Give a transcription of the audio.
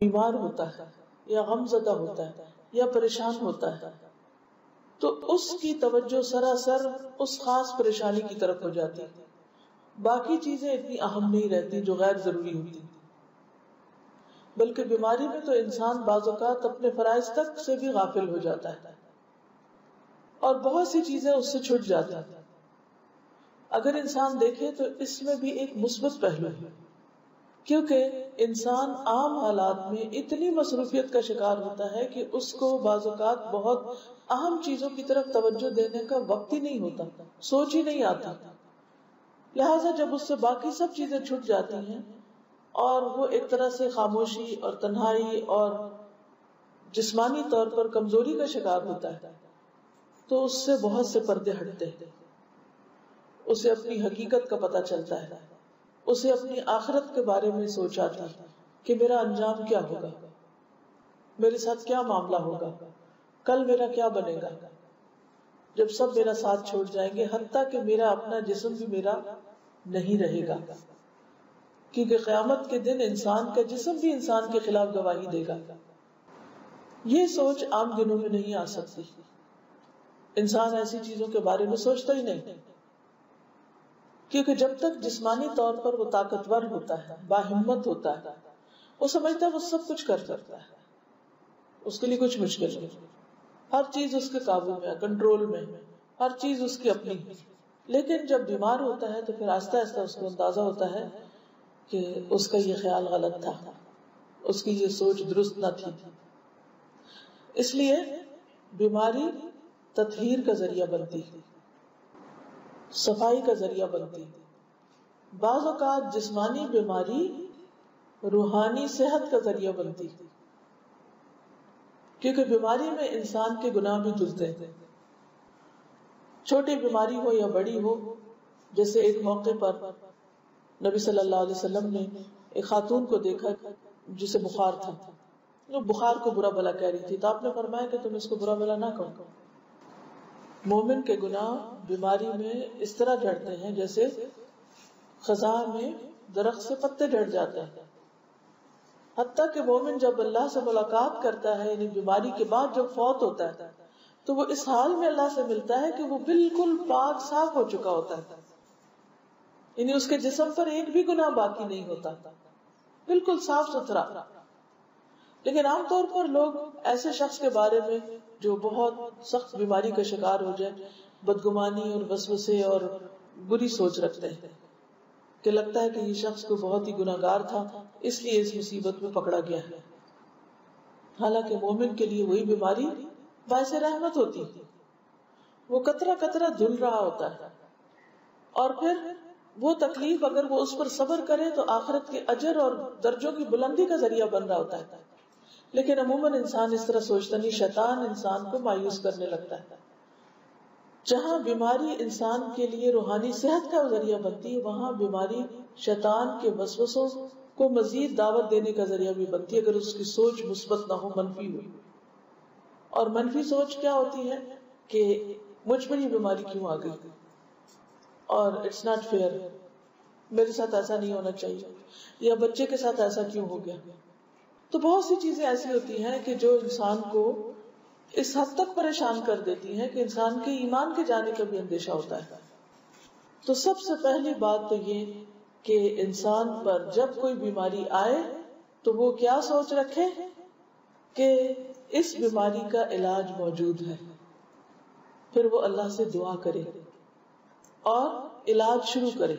بیمار ہوتا ہے یا غم زدہ ہوتا ہے یا پریشان ہوتا ہے تو اس کی توجہ سراسر اس خاص پریشانی کی طرف ہو جاتی ہے، باقی چیزیں اتنی اہم نہیں رہتی جو غیر ضروری ہوتی، بلکہ بیماری میں تو انسان بعض اوقات اپنے فرائض تک سے بھی غافل ہو جاتا ہے اور بہت سی چیزیں اس سے چھٹ جاتی ہیں۔ اگر انسان دیکھے تو اس میں بھی ایک مثبت پہلو ہے، کیونکہ انسان عام حالات میں اتنی مصروفیت کا شکار ہوتا ہے کہ اس کو بعض اوقات بہت اہم چیزوں کی طرف توجہ دینے کا وقت ہی نہیں ہوتا، سوچ ہی نہیں آتا، لہٰذا جب اس سے باقی سب چیزیں چھٹ جاتی ہیں اور وہ ایک طرح سے خاموشی اور تنہائی اور جسمانی طور پر کمزوری کا شکار ہوتا ہے تو اس سے بہت سے پردے ہٹتے ہیں، اسے اپنی حقیقت کا پتہ چلتا ہے، اسے اپنی آخرت کے بارے میں سوچ آتی ہے کہ میرا انجام کیا ہوگا، میرے ساتھ کیا معاملہ ہوگا، کل میرا کیا بنے گا جب سب میرا ساتھ چھوڑ جائیں گے، حتیٰ کہ میرا اپنا جسم بھی میرا نہیں رہے گا، کیونکہ قیامت کے دن انسان کا جسم بھی انسان کے خلاف گواہی دے گا۔ یہ سوچ عام دنوں میں نہیں آ سکتی، انسان ایسی چیزوں کے بارے میں سوچتا ہی نہیں، کیونکہ جب تک جسمانی طور پر وہ طاقتور ہوتا ہے، باہمت ہوتا ہے، وہ سمجھتا ہے وہ سب کچھ کر سکتا ہے، اس کے لیے کچھ مشکل نہیں، ہر چیز اس کے قابو میں، کنٹرول میں، ہر چیز اس کی اپنی۔ لیکن جب بیمار ہوتا ہے تو پھر آہستہ آہستہ اس کو اندازہ ہوتا ہے کہ اس کا یہ خیال غلط تھا، اس کی یہ سوچ درست نہ تھی۔ اس لیے بیماری تطہیر کا ذریعہ بنتی، صفائی کا ذریعہ بنتی۔ بعض اوقات جسمانی بیماری روحانی صحت کا ذریعہ بنتی، کیونکہ بیماری میں انسان کے گناہ بھی دھلتے ہیں، چھوٹی بیماری ہو یا بڑی ہو۔ جیسے ایک موقع پر نبی صلی اللہ علیہ وسلم نے ایک خاتون کو دیکھا جسے بخار تھا، وہ بخار کو برا بھلا کہہ رہی تھی، تو آپ نے فرمایا کہ تم اس کو برا بھلا نہ کہو۔ مومن کے گناہ بیماری میں اس طرح جھڑتے ہیں جیسے خزاں میں درخت سے پتے جھڑ جاتے ہیں، حتیٰ کہ مومن جب اللہ سے ملاقات کرتا ہے، یعنی بیماری کے بعد جب فوت ہوتا ہے تو وہ اس حال میں اللہ سے ملتا ہے کہ وہ بالکل پاک صاف ہو چکا ہوتا ہے، یعنی اس کے جسم پر ایک بھی گناہ باقی نہیں ہوتا، بالکل صاف ستھرا۔ لیکن عام طور پر لوگ ایسے شخص کے بارے میں جو بہت سخت بیماری کا شکار ہو جائے بدگمانی اور وسوسے اور بری سوچ رکھتے ہیں کہ لگتا ہے کہ یہ شخص کو بہت ہی گناہگار تھا اس لیے اس مصیبت میں پکڑا گیا ہے، حالانکہ مومن کے لیے وہی بیماری باعث رحمت ہوتی ہے، وہ قطرہ قطرہ دھل رہا ہوتا ہے، اور پھر وہ تکلیف اگر وہ اس پر صبر کرے تو آخرت کے اجر اور درجوں کی بلندی کا ذریعہ بن رہا ہوتا ہے۔ لیکن عموماً انسان اس طرح سوچتا نہیں، شیطان انسان کو مایوس کرنے لگتا ہے۔ جہاں بیماری انسان کے لیے روحانی صحت کا ذریعہ بنتی ہے، وہاں بیماری شیطان کے وسوسوں کو مزید دعوت دینے کا ذریعہ بھی بنتی ہے، اگر اس کی سوچ مثبت نہ ہو، منفی ہو۔ اور منفی سوچ کیا ہوتی ہے کہ مجھ پر یہ بیماری کیوں آ گئی، اور اٹس ناٹ فیئر، میرے ساتھ ایسا نہیں ہونا چاہیے، یا بچے کے ساتھ ایسا کیوں ہو گیا۔ تو بہت سی چیزیں ایسی ہوتی ہیں کہ جو انسان کو اس حد تک پریشان کر دیتی ہیں کہ انسان کے ایمان کے جانے کا بھی اندیشہ ہوتا ہے۔ تو سب سے پہلی بات تو یہ کہ انسان پر جب کوئی بیماری آئے تو وہ کیا سوچ رکھے کہ اس بیماری کا علاج موجود ہے، پھر وہ اللہ سے دعا کرے اور علاج شروع کرے۔